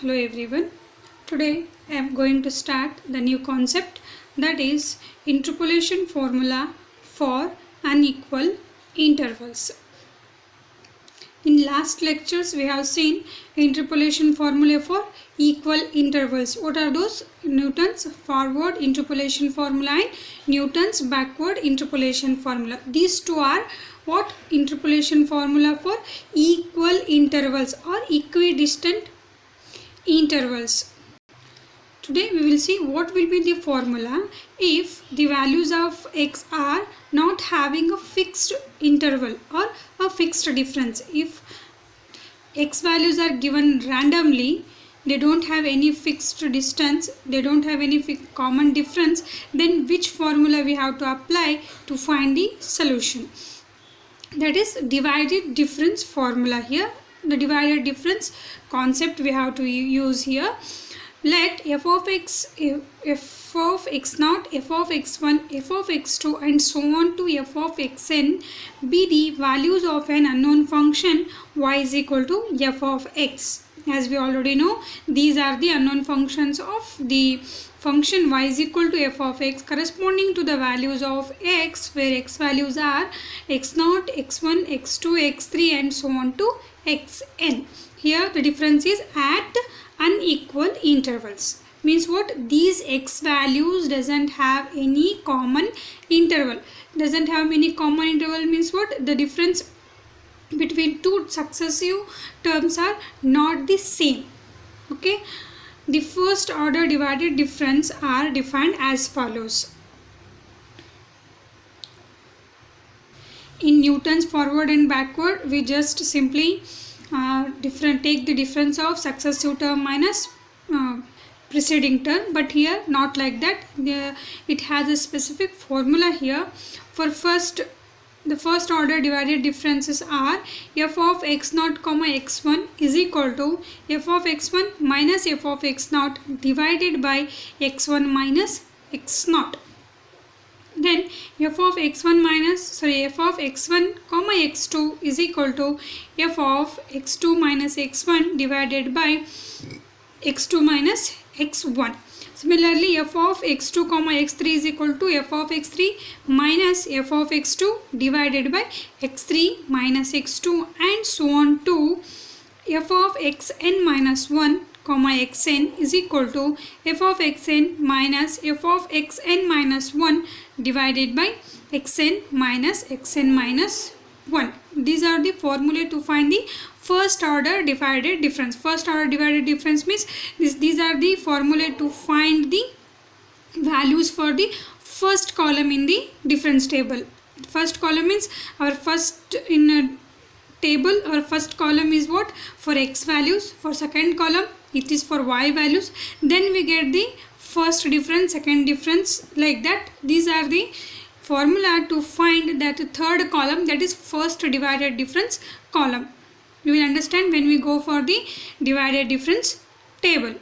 Hello everyone. Today I am going to start the new concept, that is interpolation formula for unequal intervals. In last lectures we have seen interpolation formula for equal intervals. What are those? Newton's forward interpolation formula and Newton's backward interpolation formula. These two are what? Interpolation formula for equal intervals or equidistant intervals. Today we will see what will be the formula if the values of x are not having a fixed interval or a fixed difference. If x values are given randomly, they don't have any fixed distance, they don't have any common difference, then which formula we have to apply to find the solution? That is divided difference formula here. The divided difference concept we have to use here. Let f of x, f of x naught, f of x1, f of x2 and so on to f of xn be the values of an unknown function y is equal to f of x. As we already know, these are the unknown functions of the function y is equal to f of x corresponding to the values of x, where x values are x0, x1, x2, x3 and so on to xn. Here the difference is at unequal intervals. Means what? These x values doesn't have any common interval. Doesn't have any common interval means what? The difference between two successive terms are not the same. Okay. The first order divided difference are defined as follows. In Newton's forward and backward, we just simply take the difference of successive term minus preceding term, but here not like that. It has a specific formula here. For the first order divided differences are f of x0, x1 is equal to f of x1 minus f of x0 divided by x1 minus x0. Then f of x1 x2 is equal to f of x2 minus x1 divided by x2 minus x1. Similarly, f of x2, x3 is equal to f of x3 minus f of x2 divided by x3 minus x2 and so on to f of xn minus 1, xn is equal to f of xn minus f of xn minus 1 divided by xn minus 1. These are the formulae to find the first order divided difference. First order divided difference means these are the formulae to find the values for the first column in the difference table. First column means our first in a table, our first column is what? For x values. For second column it is for y values. Then we get the first difference, second difference, like that. These are the formula to find that third column, that is first divided difference column. You will understand when we go for the divided difference table.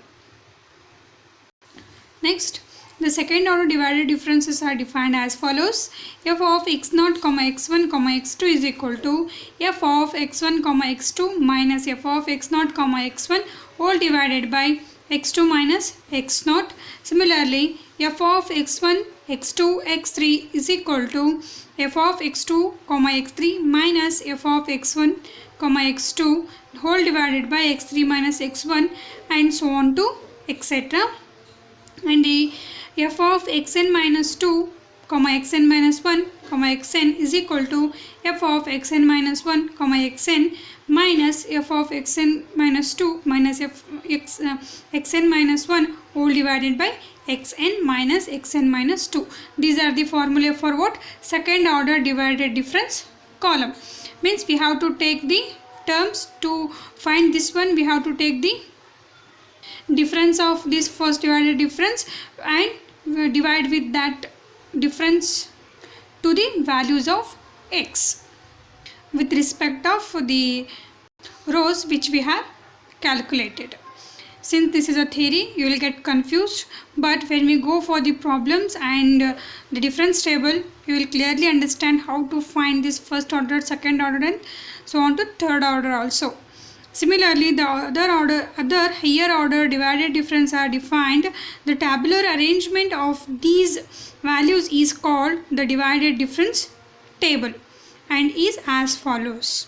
Next, the second order divided differences are defined as follows. F of x0, x1, x2 is equal to f of x1, x2 minus f of x0, x1 all divided by x2 minus x0. Similarly, f of x1, x2, x3 is equal to f of x2, x3 minus f of x1, x2 whole divided by x3 minus x1 and so on to etc. And the f of xn minus 2, xn minus 1, xn is equal to f of xn minus 1, xn minus f of xn minus 2 minus xn minus 1 whole divided by xn minus 2. These are the formula for what? Second order divided difference column. Means we have to take the terms to find this one. We have to take the difference of this first divided difference and divide with that difference to the values of x with respect of the rows which we have calculated. Since this is a theory, you will get confused, but when we go for the problems and the difference table, you will clearly understand how to find this first order, second order and so on to third order also. Similarly, the other higher order divided difference are defined. The tabular arrangement of these values is called the divided difference table and is as follows.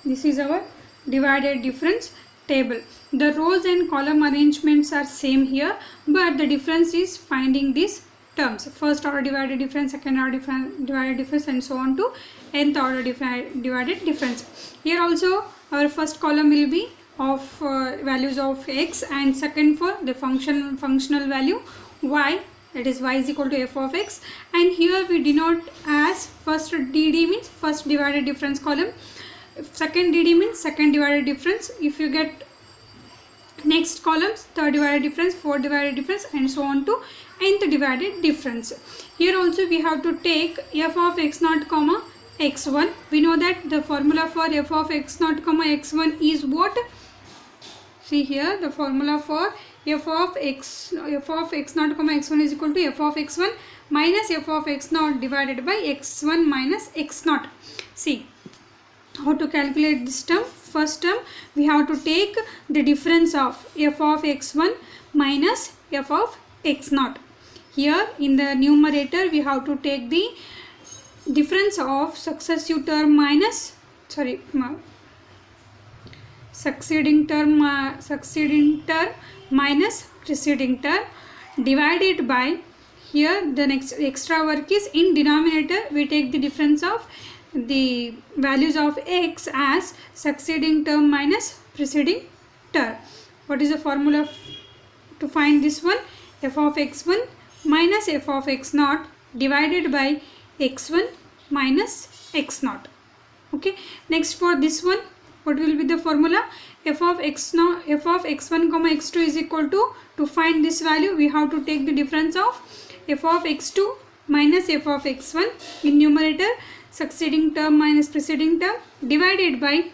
This is our divided difference table. The rows and column arrangements are same here, but the difference is finding these terms. First order divided difference, second order divided difference, and so on to nth order divided difference. Here also our first column will be of values of x, and second for the functional value y, that is y is equal to f of x, and here we denote as first dd means first divided difference column, second dd means second divided difference. If you get next columns, third divided difference, fourth divided difference, and so on to nth divided difference. Here also we have to take f of x naught comma x1. We know that the formula for f of x naught comma x1 is what? See here, the formula for f of x naught comma x1 is equal to f of x1 minus f of x naught divided by x1 minus x naught. See how to calculate this term. First term, we have to take the difference of f of x1 minus f of x naught. Here in the numerator, we have to take the difference of successive term minus succeeding term minus preceding term divided by, here the next extra work is in denominator we take the difference of the values of x as succeeding term minus preceding term. What is the formula to find this one? F of x1 minus f of x naught divided by x1 minus x naught. Okay, next for this one, what will be the formula? F of x1 comma x2 is equal to find this value we have to take the difference of f of x2 minus f of x1 in numerator, succeeding term minus preceding term divided by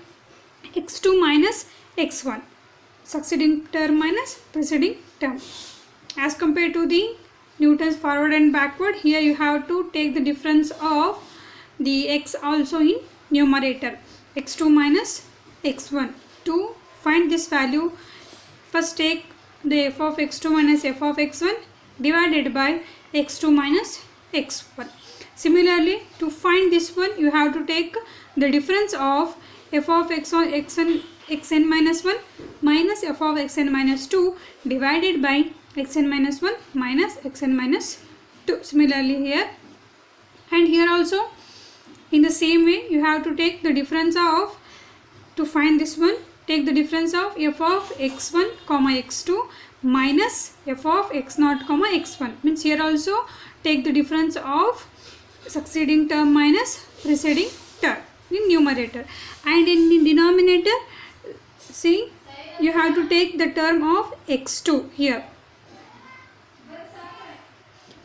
x2 minus x1, succeeding term minus preceding term. As compared to the Newton's forward and backward, here you have to take the difference of the x also in numerator, x2 minus x1. To find this value, first take the f of x2 minus f of x1 divided by x2 minus x1. Similarly, to find this one, you have to take the difference of f of xn minus 1 minus f of xn minus 2 divided by xn minus 1 minus xn minus 2. Similarly here, and here also in the same way you have to take the difference of, to find this one, take the difference of f of x1 comma x2 minus f of x naught comma x1. Means here also take the difference of succeeding term minus preceding term in numerator, and in the denominator, see, you have to take the term of x2 here.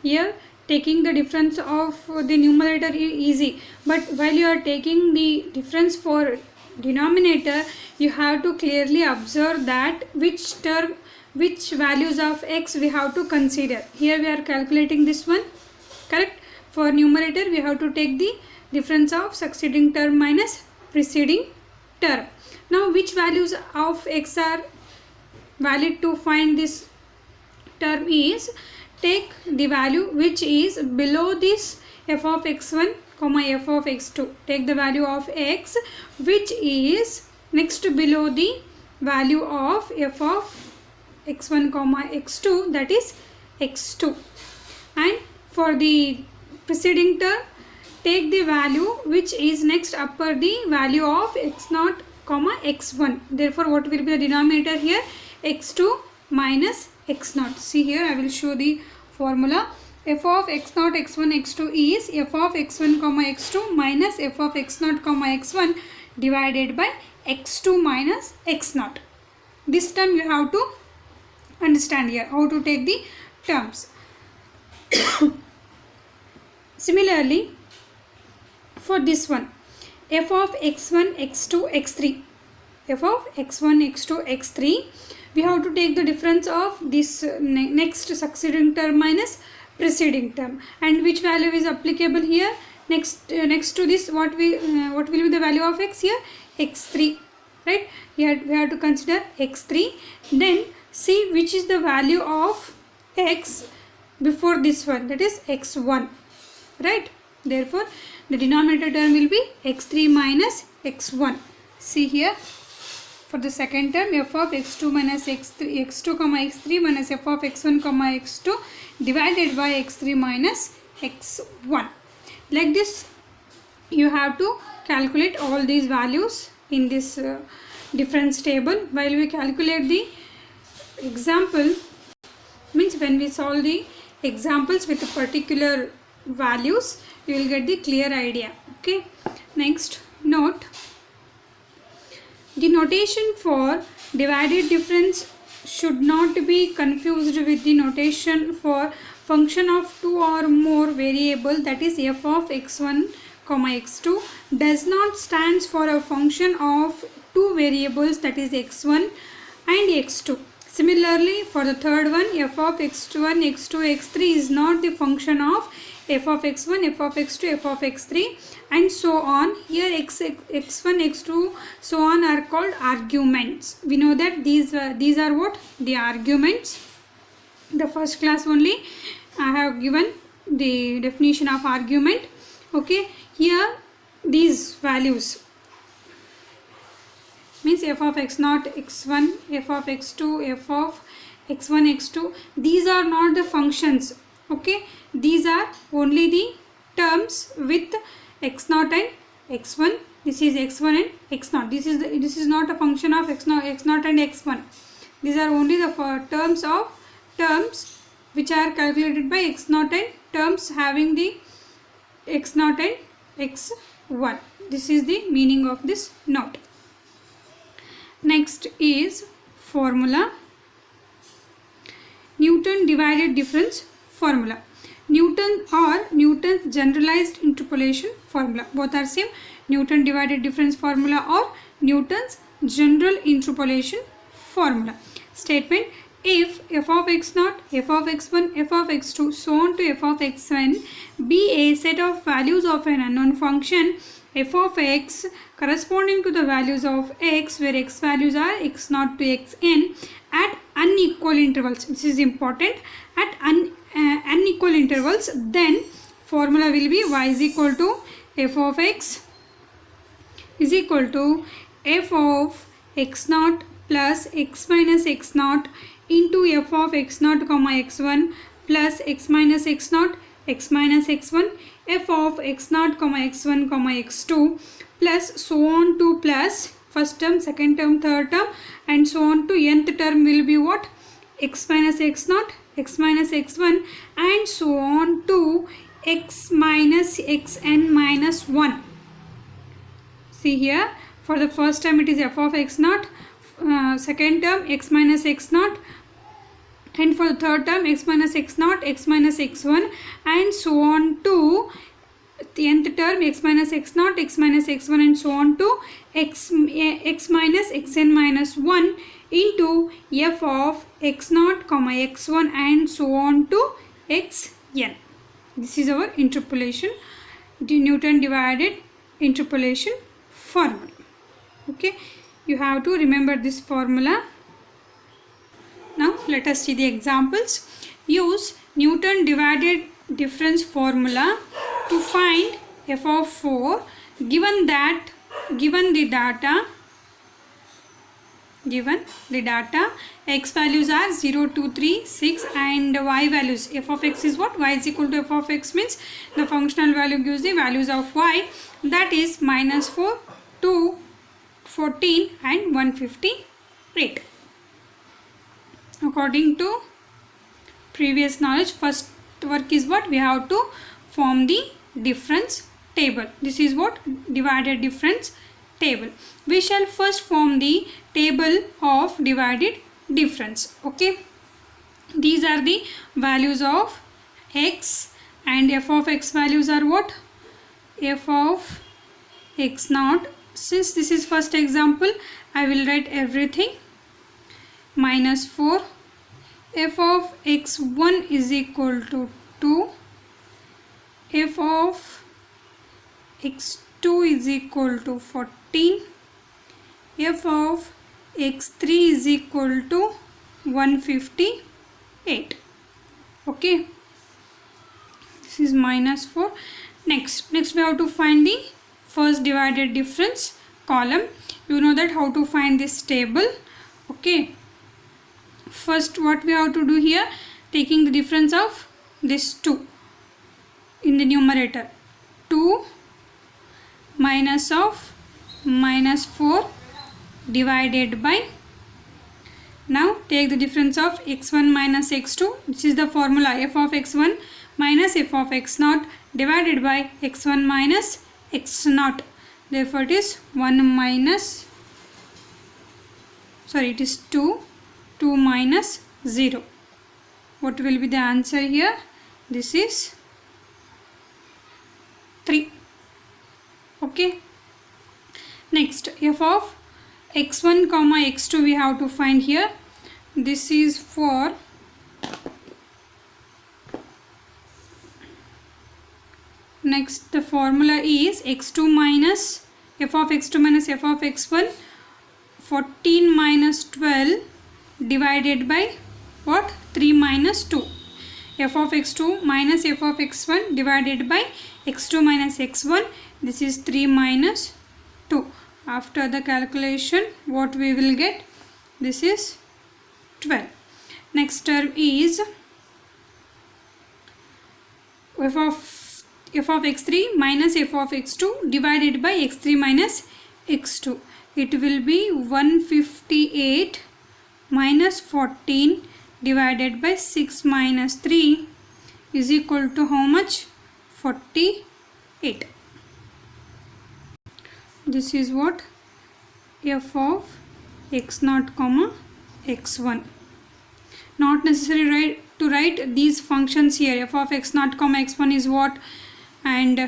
Here taking the difference of the numerator is easy, but while you are taking the difference for denominator, you have to clearly observe that which values of x we have to consider. Here we are calculating this one, correct? For numerator we have to take the difference of succeeding term minus preceding term. Now which values of x are valid to find this term is, take the value which is below this f of x1 comma f of x2. Take the value of x which is next below the value of f of x1 comma x2, that is x2. And for the preceding term, take the value which is next upper the value of x0 comma x1. Therefore what will be the denominator here? x2 minus x0. See here, I will show the formula. F of x0 x1 x2 is f of x1 comma x2 minus f of x0 comma x1 divided by x2 minus x0. This term you have to understand here, how to take the terms. Similarly, for this one, f of x1 x2 x3, f of x1 x2 x3, we have to take the difference of this next succeeding term minus preceding term, and which value is applicable here? Next to this, what will be the value of x here? x3. right? Here we have to consider x3, then see which is the value of x before this one, that is x1, right? Therefore the denominator term will be x3 minus x1. See here, for the second term, f of x2 minus x2 comma x3 minus f of x1 comma x2 divided by x3 minus x1. Like this you have to calculate all these values in this difference table. While we calculate the example, means when we solve the examples with particular values, you will get the clear idea. Okay, next note, the notation for divided difference should not be confused with the notation for function of two or more variable, that is f of x1 comma x2 does not stands for a function of two variables, that is x1 and x2. Similarly, for the third one, f of x1, x2, x3 is not the function of f of x1, f of x2, f of x3 and so on. Here x1, x2, so on are called arguments. We know that these are what? The arguments. The first class only I have given the definition of argument. Okay, here these values means f of x0, x1, f of x2, f of x1, x2, these are not the functions. Okay, these are only the terms with x0 and x1. This is x1 and x0. This is not a function of x0 and x1. These are only the terms which are calculated by x0 and terms having the x0 and x1. This is the meaning of this note. Next is formula. Newton divided difference formula. Newton's generalized interpolation formula. Both are same. Newton divided difference formula or Newton's general interpolation formula. Statement: if f of x0, f of x1, f of x2, so on to f of xn be a set of values of an unknown function f of x corresponding to the values of x, where x values are x0 to xn at unequal intervals. This is important. At unequal intervals, then formula will be y is equal to f of x is equal to f of x0 plus x minus x0 into f of x0 comma x1 plus x minus x0 x minus x1 f of x0 comma x1 comma x2 plus so on to plus first term, second term, third term and so on to nth term will be what? X minus x0, x minus x1 and so on to x minus xn minus 1. See here, for the first term it is f of x0, second term x minus x0 and for the third term x minus x0, x minus x1 and so on to the nth term x minus x0, x minus x1 and so on to x minus xn minus 1 into f of x0 comma x1 and so on to xn. This is our interpolation, the Newton divided interpolation formula. Okay, you have to remember this formula. Now let us see the examples. Use Newton divided difference formula to find f of 4 given the data x values are 0, 2, 3, 6 and y values. F of x is what? Y is equal to f of x means the functional value gives the values of y, that is minus 4, 2, 14 and 158. According to previous knowledge, first work is what? We have to form the difference table. This is what? Divided difference table. We shall first form the table of divided difference. Okay, these are the values of x and f of x values are what? F of x0. Since this is first example, I will write everything. Minus 4, f of x1 is equal to 2, f of x2 is equal to 14, f of x3 is equal to 158. Okay, this is -4. Next we have to find the first divided difference column. You know that how to find this table. Okay, first what we have to do here, taking the difference of this 2 in the numerator, 2 minus of -4 divided by, now take the difference of x1 minus x2. This is the formula, f of x1 minus f of x0 divided by x1 minus x0. Therefore it is 1 minus, sorry, it is 2 minus 0. What will be the answer here? This is 3. Okay, next f of x1 comma x2 we have to find here. This is for next, the formula is x2 minus f of x2 minus f of x1, 14 minus 12 divided by what? 3 minus 2. f of x2 minus f of x1 divided by x2 minus x1. This is 3 minus 2. After the calculation, what we will get? This is 12. Next term is f of x3 minus f of x2 divided by x3 minus x2. It will be 158 minus 14 divided by 6 minus 3 is equal to how much? 48. This is what? F of x0 comma x1. Not necessary to write these functions here. F of x0 comma x1 is what, and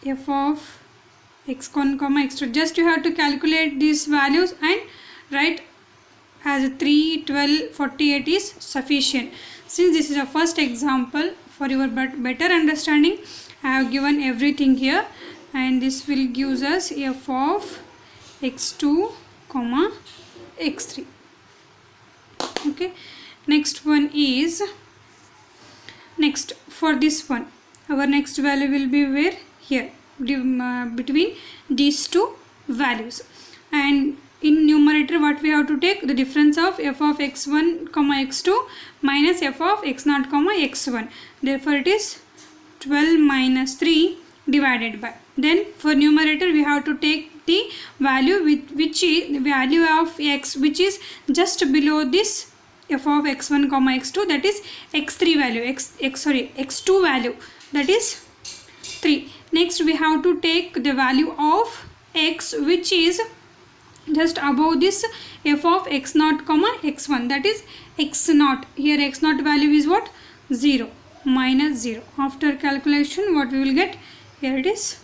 f of x1 comma x2. Just you have to calculate these values and write as 3, 12, 48 is sufficient. Since this is a first example, for your better understanding, I have given everything here, and this will gives us f of x2 comma x3. Okay, next one is, next for this one, our next value will be where? Here, between these two values. And in numerator, what we have to take? The difference of f of x1 comma x2 minus f of x0 comma x1. Therefore it is 12 minus 3 divided by, then for numerator we have to take the value which is the value of x which is just below this f of x1 comma x2, that is x3 value, x2 value, that is 3. Next we have to take the value of x which is just above this f of x0 comma x1, that is x0. Here x0 value is what? 0, minus 0. After calculation, what we will get? Here it is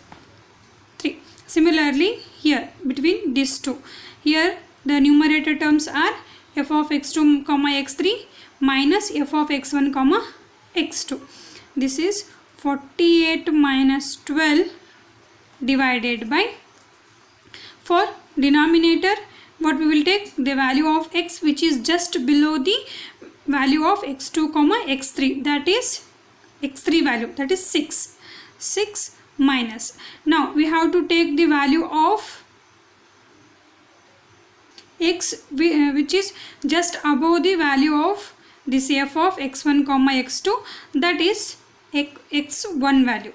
3. Similarly here between these two, here the numerator terms are f of x2 comma x3 minus f of x1 comma x2. This is 48 minus 12 divided by, for denominator what we will take? The value of x which is just below the value of x2 comma x3, that is x3 value, that is 6 minus. Now we have to take the value of x which is just above the value of this f of x1 comma x2, that is x1 value,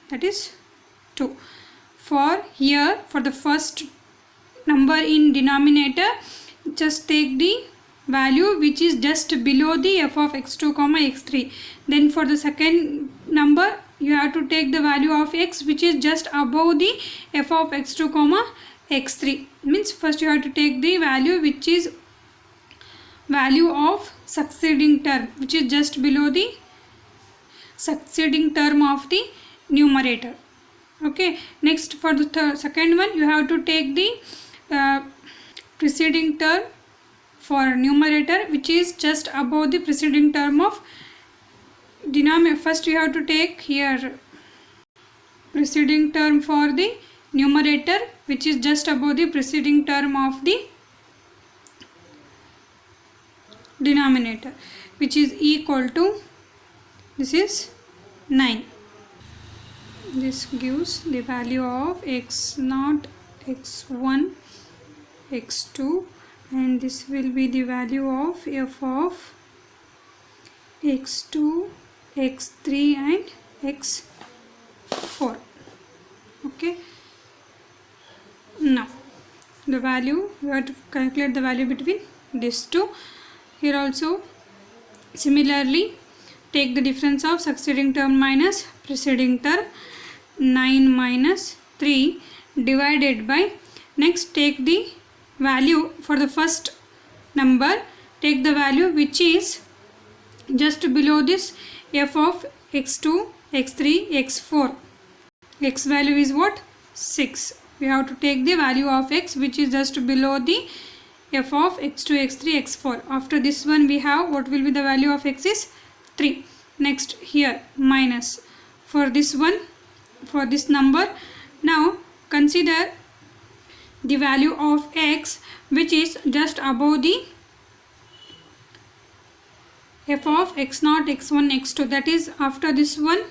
that is 2. For here, for the first number in denominator, just take the value which is just below the f of x2 comma x3. Then for the second number, you have to take the value of x which is just above the f of x2 comma x3. Means first you have to take the value which is value of succeeding term which is just below the succeeding term of the numerator. Okay, next for the second one, you have to take the preceding term for numerator which is just above the preceding term of denominator. First you have to take here preceding term for the numerator which is just above the preceding term of the denominator, which is equal to, this is 9. This gives the value of x0, x1, x2, and this will be the value of f of x2, x3 and x4. Okay. Now the value, we have to calculate the value between these two. Here also similarly take the difference of succeeding term minus preceding term, 9 minus 3 divided by, next take the value for the first number, take the value which is just below this f of x2, x3, x4. X value is what? 6. We have to take the value of x which is just below the f of x2, x3, x4. After this one we have, what will be the value of x is 3. Next here minus for this one, for this number. Now consider the value of x which is just above the f of x0, x1, x2, that is after this one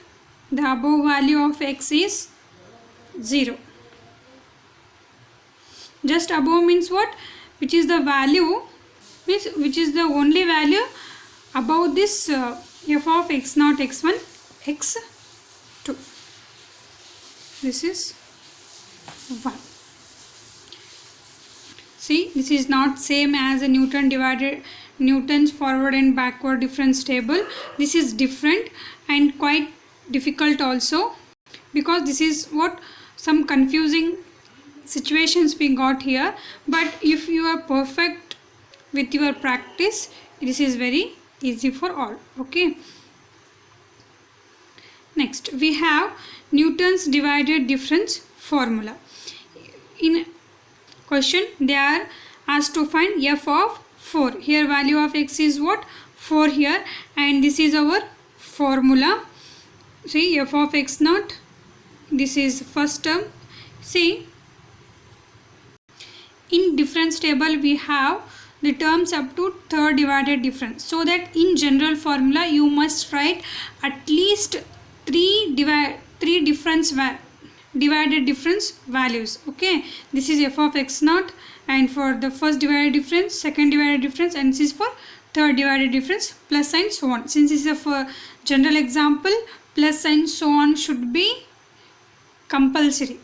the above value of x is 0. Just above means what? Which is the value, means which is the only value above this f of x0, x1, x2. This is 1. See, this is not same as a Newton's forward and backward difference table. This is different and quite difficult also, because this is what some confusing situations we got here. But if you are perfect with your practice, this is very easy for all. Okay. Next we have Newton's divided difference formula. In question they are asked to find f of 4. Here value of x is what? 4 here, and this is our formula. See, f of x0, this is first term. See, in difference table we have the terms up to third divided difference, so that in general formula you must write at least three divided difference values. Okay, this is f of x0, and for the first divided difference, second divided difference, and this is for third divided difference, plus and so on. Since this is a general example, plus and so on should be compulsory.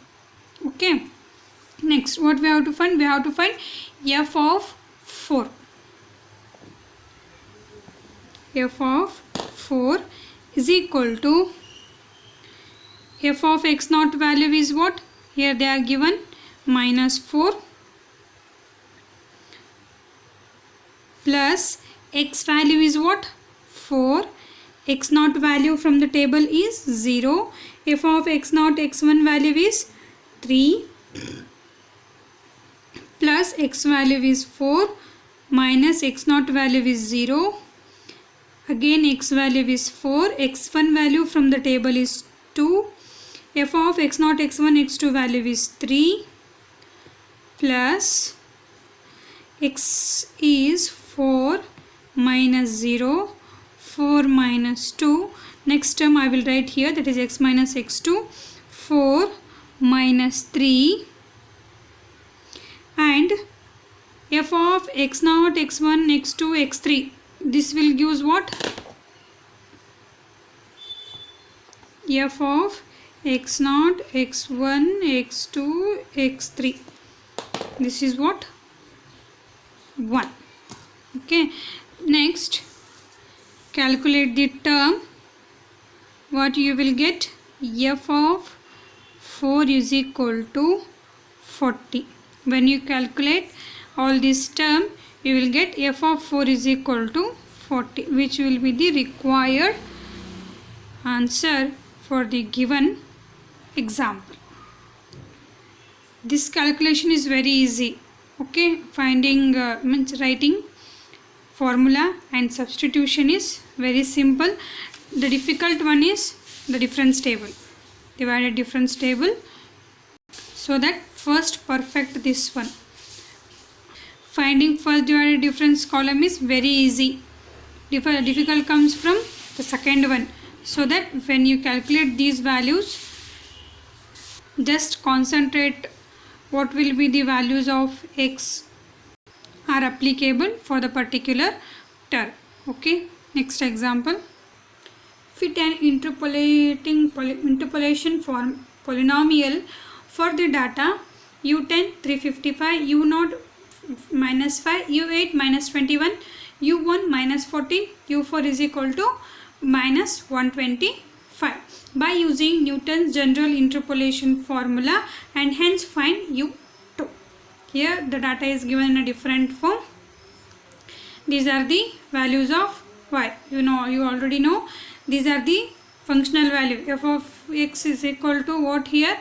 Okay. Next, what we have to find? We have to find f of 4. F of 4 is equal to, f of x0 value is what? Here they are given minus 4 plus x value is what? 4. x0 value from the table is 0. f of x0, x1 value is 3 plus x value is 4 minus x0 value is 0. Again x value is 4. x1 value from the table is 2. f of x0, x1, x2 value is 3 plus x is 4 minus 0. 4 minus 2. Next term I will write here, that is x minus x2. 4 minus 3. And f of x0, x1, x2, x3. This will give what? F of x0, x1, x2, x3. This is what? 1. Okay. Next, calculate the term. What you will get? F of 4 is equal to 40. When you calculate all this term, you will get f of 4 is equal to 40, which will be the required answer for the given example. This calculation is very easy. Okay, finding means writing formula and substitution is very simple. The difficult one is the difference table, divided difference table, so that first perfect this one. Finding first divided difference column is very easy. Difficult comes from the second one. So that when you calculate these values, just concentrate what will be the values of x are applicable for the particular term. Okay, next example. Fit an interpolation form polynomial for the data u10 355, u0 minus 5, u8 minus 21, u1 minus 14, u4 is equal to minus 125 by using Newton's general interpolation formula, and hence find u2. Here the data is given in a different form. These are the values of y. You already know these are the functional value. F of x is equal to what here?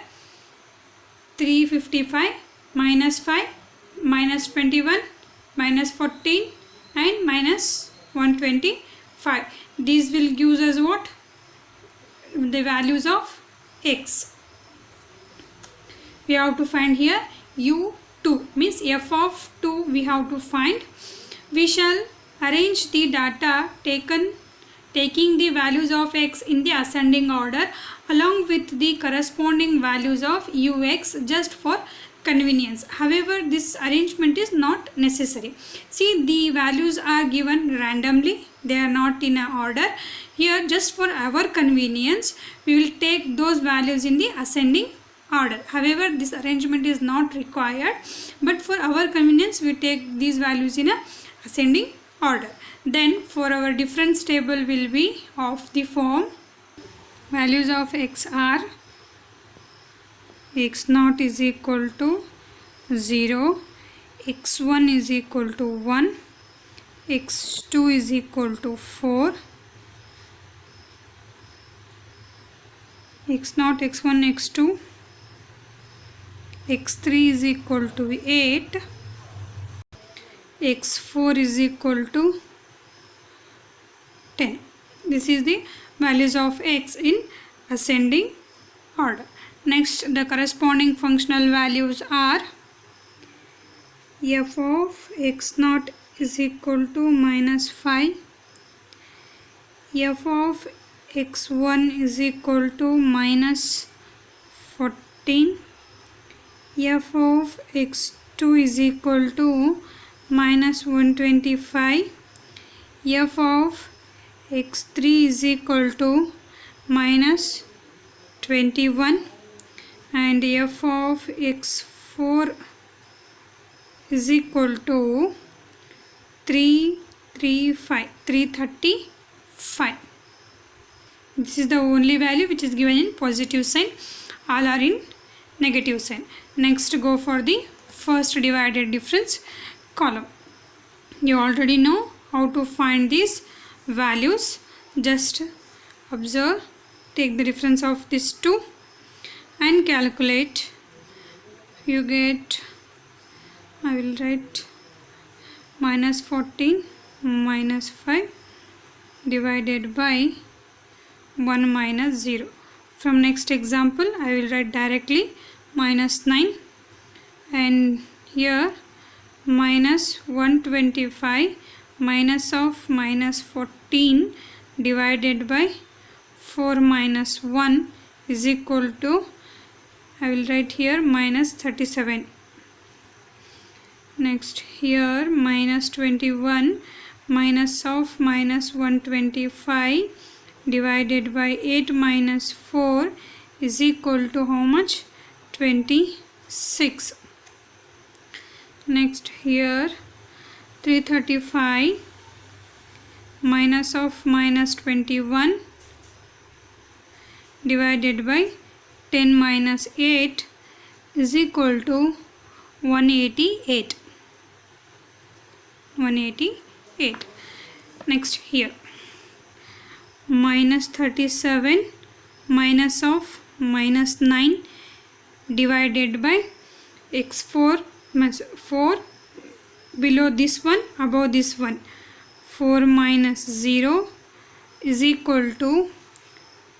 355 minus 5 minus 21 minus 14 and minus 125. These will give us what? The values of x. We have to find here u2, means f of 2 we have to find. We shall arrange the data taking the values of x in the ascending order along with the corresponding values of ux just for convenience. However, this arrangement is not necessary. See, the values are given randomly, they are not in an order. Here, just for our convenience, we will take those values in the ascending order. However, this arrangement is not required, but for our convenience, we take these values in a ascending order. Then, for our difference table will be of the form values of x are x0 is equal to 0, x1 is equal to 1, x2 is equal to 4, x0, x1, x2, x3 is equal to 8, x4 is equal to 10. This is the values of x in ascending order. Next, the corresponding functional values are f of x0 is equal to minus 5, f of x1 is equal to minus 14, f of x2 is equal to minus 125, f of x3 is equal to minus 21, and f of x4 is equal to 335. This is the only value which is given in positive sign, all are in negative sign. Next, go for the first divided difference column. You already know how to find these values. Just observe, take the difference of these two and calculate. You get, I will write minus 14 minus 5 divided by 1 minus 0. From next example, I will write directly minus 9, and here minus 125 minus of minus 14 divided by 4 minus 1 is equal to, I will write here minus 37. Next, here minus 21 minus of minus 125 divided by 8 minus 4 is equal to how much? 26. Next, here 335 minus of minus 21 divided by 10 minus 8 is equal to 188. Next, here minus 37 minus of minus 9 divided by x4 minus 4 below this one, above this one, 4 minus 0 is equal to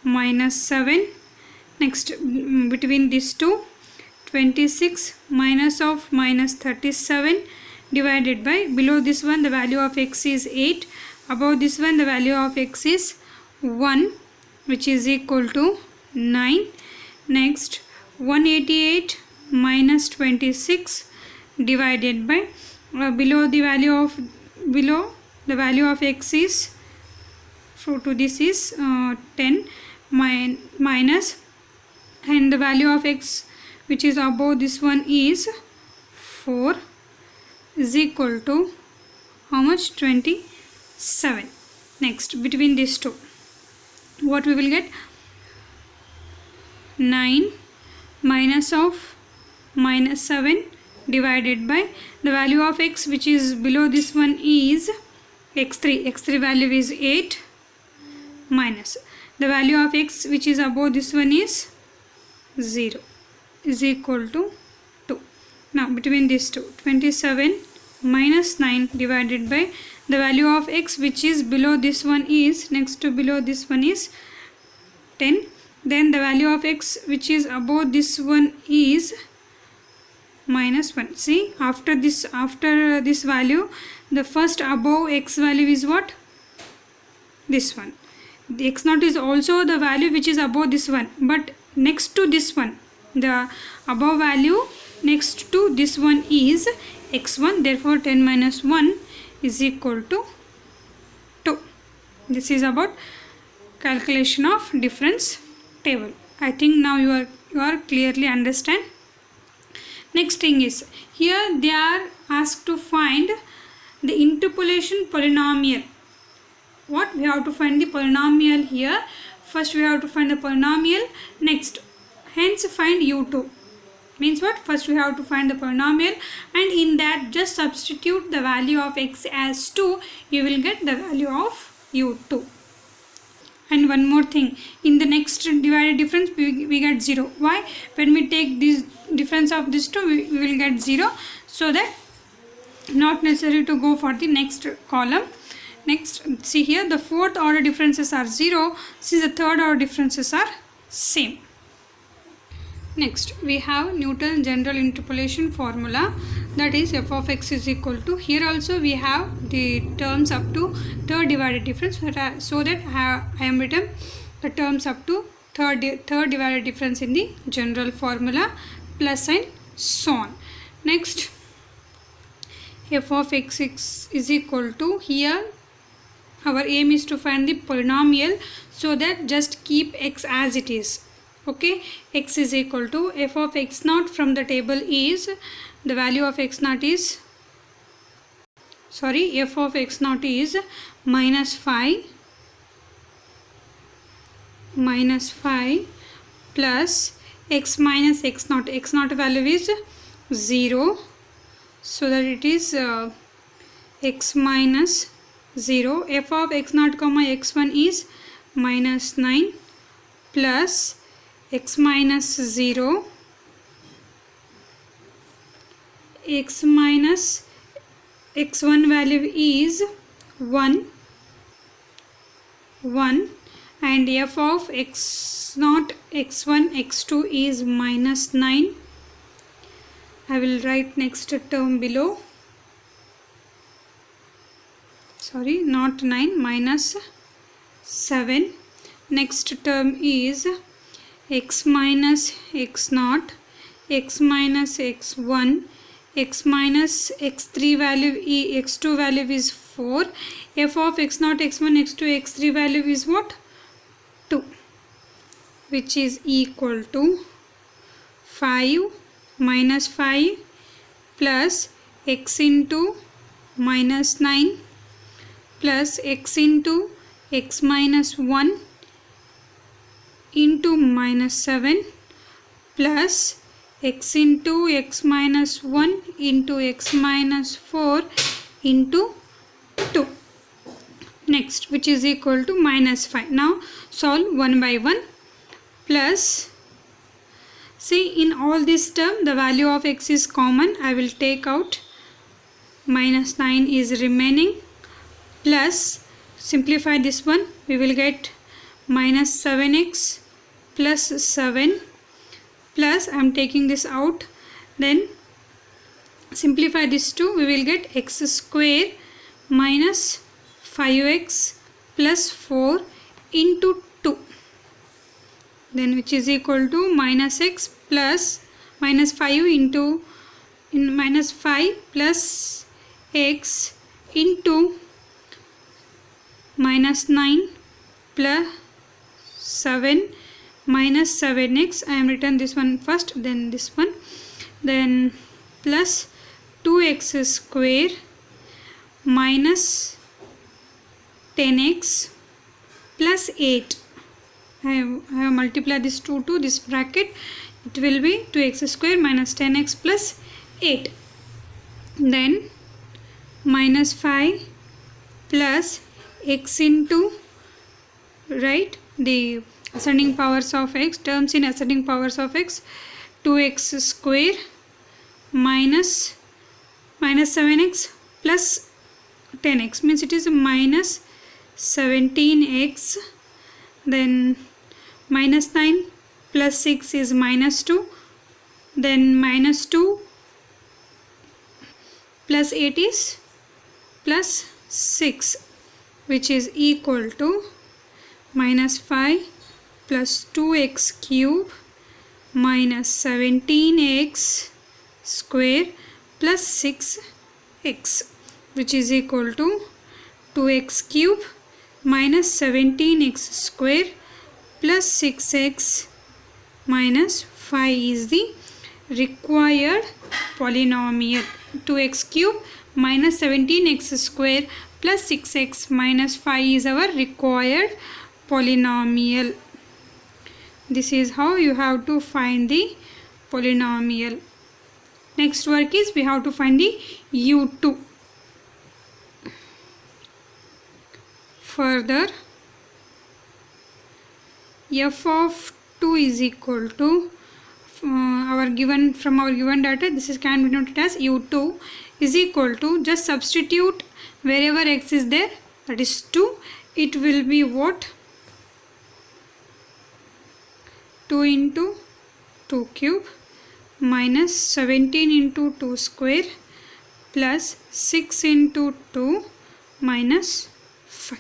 minus 7. Next, between these two, 26 minus of minus 37 divided by, below this one the value of x is 8, above this one the value of x is 1, which is equal to 9. Next 188 minus 26 divided by, below the value of x is, so to this is 10 minus, and the value of x which is above this one is 4, is equal to how much? 27. Next, between these two, what we will get? 9 minus of minus 7 divided by, the value of x which is below this one is x3 value is 8, minus the value of x which is above this one is 0, is equal to 2. Now between these two, 27 minus 9 divided by, the value of x which is below this one is, next to below this one is 10, then the value of x which is above this one is minus 1. See, after this value, the first above x value is what? This one. The x0 is also the value which is above this one, but next to this one, the above value next to this one is x1, therefore 10 minus 1 is equal to 2. This is about calculation of difference table. I think now you are clearly understand. Next thing is, here they are asked to find the interpolation polynomial. What? We have to find the polynomial here. First we have to find the polynomial, next hence find u2. Means what? First we have to find the polynomial, and in that just substitute the value of x as 2, you will get the value of u2. And one more thing, in the next divided difference we get 0. Why? When we take this difference of this 2, we will get 0, so that not necessary to go for the next column. Next, see here, the fourth order differences are 0, since the third order differences are same. Next, we have Newton's general interpolation formula, that is f of x is equal to, here also we have the terms up to third divided difference, so that I am written the terms up to third divided difference in the general formula, plus and so on. Next, f of x is equal to, here our aim is to find the polynomial, so that just keep x as it is. Okay, x is equal to f of x naught from the table is, the value of x naught is, sorry, f of x naught is minus 5 plus x minus x naught value is 0, so that it is x minus 0. F of x naught comma x1 is minus 9 plus x minus 0, x minus x1 value is 1, and f of x naught x1 x2 is minus 9. I will write next term below, sorry, not 9, minus 7. Next term is x minus x naught, x minus x1, x minus x3 value, x2 value is 4, f of x naught, x1, x2, x3 value is what? 2, which is equal to 5 minus 5 plus x into minus 9 plus x into x minus 1 into minus 7 plus x into x minus 1 into x minus 4 into 2. Next, which is equal to minus 5. Now solve one by one. Plus, see, in all this term the value of x is common, I will take out, minus 9 is remaining, plus simplify this one, we will get minus 7x plus 7 plus I am taking this out, then simplify this 2, we will get x square minus 5x plus 4 into 2, then which is equal to minus x plus minus 5 into minus 5 plus x into minus 9 plus 7 minus 7x. I am written this one first, then this one, then plus 2x square minus 10x plus 8. I have multiplied this 2 to this bracket. It will be 2x square minus 10x plus 8. Then minus 5 plus x into, right, the ascending powers of x, terms in ascending powers of x, 2x square minus 7x plus 10x, means it is minus 17x, then minus 9 plus 6 is minus 2, then minus 2 plus 8 is plus 6, which is equal to minus 5 plus 2x cube minus 17x square plus 6x, which is equal to 2x cube minus 17x square plus 6x minus 5 is the required polynomial. 2x cube minus 17x square plus 6x minus 5 is our required polynomial. This is how you have to find the polynomial. Next work is we have to find the u2. Further, f of 2 is equal to our given data, this is can be noted as u2 is equal to, just substitute wherever x is there, that is 2, it will be what, 2 into 2 cube minus 17 into 2 square plus 6 into 2 minus 5.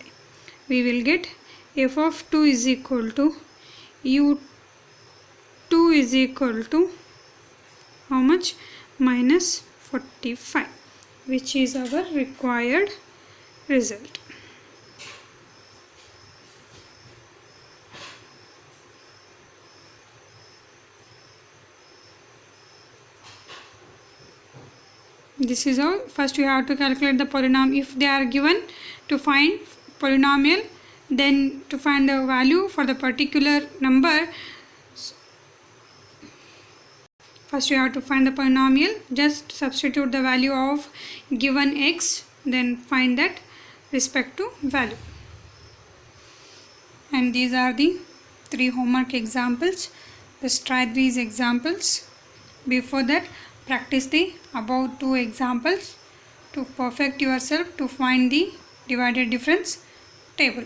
We will get f of 2 is equal to u2 is equal to how much, minus 45, which is our required result. This is how first we have to calculate the polynomial. If they are given to find polynomial, then to find the value for the particular number, first you have to find the polynomial, just substitute the value of given x, then find that respective value. And these are the 3 homework examples. Just try these examples. Before that, practice the above 2 examples to perfect yourself to find the divided difference table.